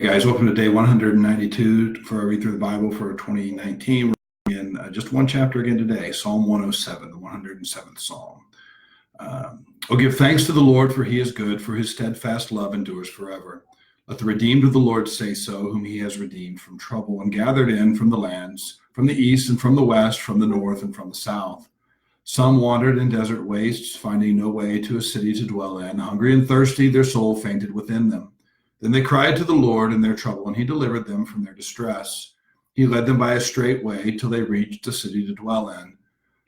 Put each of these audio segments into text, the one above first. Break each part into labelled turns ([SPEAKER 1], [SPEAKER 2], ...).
[SPEAKER 1] Guys, welcome to day 192 for a read through the Bible for 2019. We're in just one chapter again today, Psalm 107, the 107th Psalm. Oh, give thanks to the Lord, for he is good, for his steadfast love endures forever. Let the redeemed of the Lord say so, whom he has redeemed from trouble and gathered in from the lands, from the east and from the west, from the north and from the south. Some wandered in desert wastes, finding no way to a city to dwell in. Hungry and thirsty, their soul fainted within them. Then they cried to the Lord in their trouble, and he delivered them from their distress. He led them by a straight way till they reached a city to dwell in.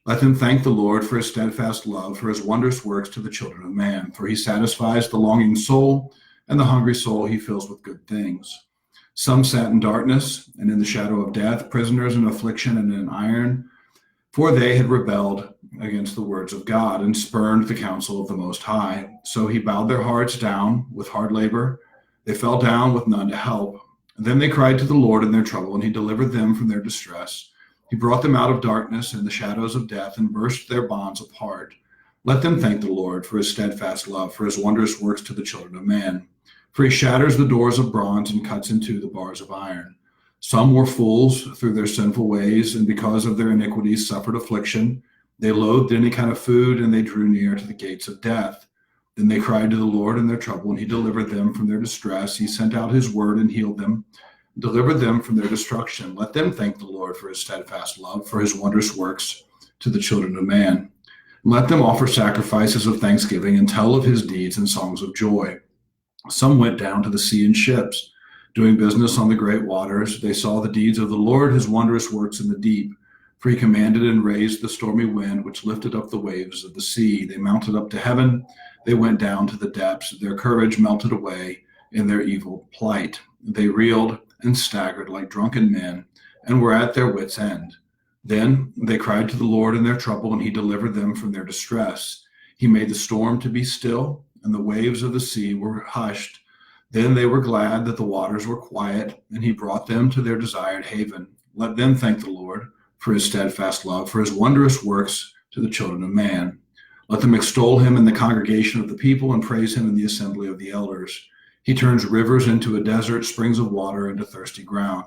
[SPEAKER 1] Let them thank the Lord for his steadfast love, for his wondrous works to the children of man. For he satisfies the longing soul, and the hungry soul he fills with good things. Some sat in darkness and in the shadow of death, prisoners in affliction and in iron, for they had rebelled against the words of God and spurned the counsel of the Most High. So he bowed their hearts down with hard labor. They fell down with none to help. Then they cried to the Lord in their trouble, and he delivered them from their distress. He brought them out of darkness and the shadows of death and burst their bonds apart. Let them thank the Lord for his steadfast love, for his wondrous works to the children of man. For he shatters the doors of bronze and cuts into the bars of iron. Some were fools through their sinful ways, and because of their iniquities suffered affliction. They loathed any kind of food, and they drew near to the gates of death. Then they cried to the Lord in their trouble, and he delivered them from their distress. He sent out his word and healed them, delivered them from their destruction. Let them thank the Lord for his steadfast love, for his wondrous works to the children of man. Let them offer sacrifices of thanksgiving and tell of his deeds and songs of joy. Some went down to the sea in ships, doing business on the great waters. They saw the deeds of the Lord, his wondrous works in the deep. For he commanded and raised the stormy wind, which lifted up the waves of the sea. They mounted up to heaven. They went down to the depths. Their courage melted away in their evil plight. They reeled and staggered like drunken men and were at their wits' end. Then they cried to the Lord in their trouble, and he delivered them from their distress. He made the storm to be still, and the waves of the sea were hushed. Then they were glad that the waters were quiet, and he brought them to their desired haven. Let them thank the Lord for his steadfast love, for his wondrous works to the children of man. Let them extol him in the congregation of the people and praise him in the assembly of the elders. He turns rivers into a desert, springs of water into thirsty ground,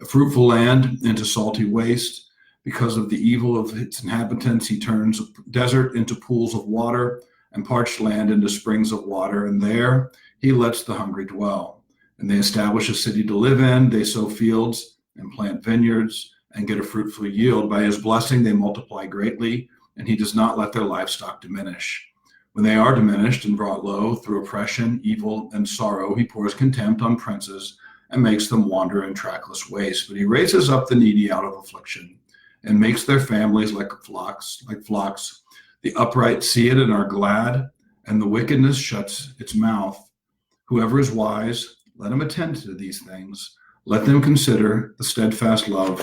[SPEAKER 1] a fruitful land into salty waste. Because of the evil of its inhabitants, he turns desert into pools of water and parched land into springs of water, and there he lets the hungry dwell. And they establish a city to live in. They sow fields and plant vineyards and get a fruitful yield. By his blessing, they multiply greatly, and he does not let their livestock diminish. When they are diminished and brought low through oppression, evil, and sorrow, he pours contempt on princes and makes them wander in trackless waste. But he raises up the needy out of affliction and makes their families like flocks. The upright see it and are glad, and the wickedness shuts its mouth. Whoever is wise, let him attend to these things. Let them consider the steadfast love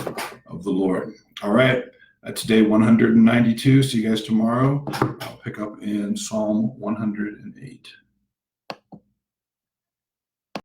[SPEAKER 1] of the Lord. All right. That's day 192. See you guys tomorrow. I'll pick up in Psalm 108.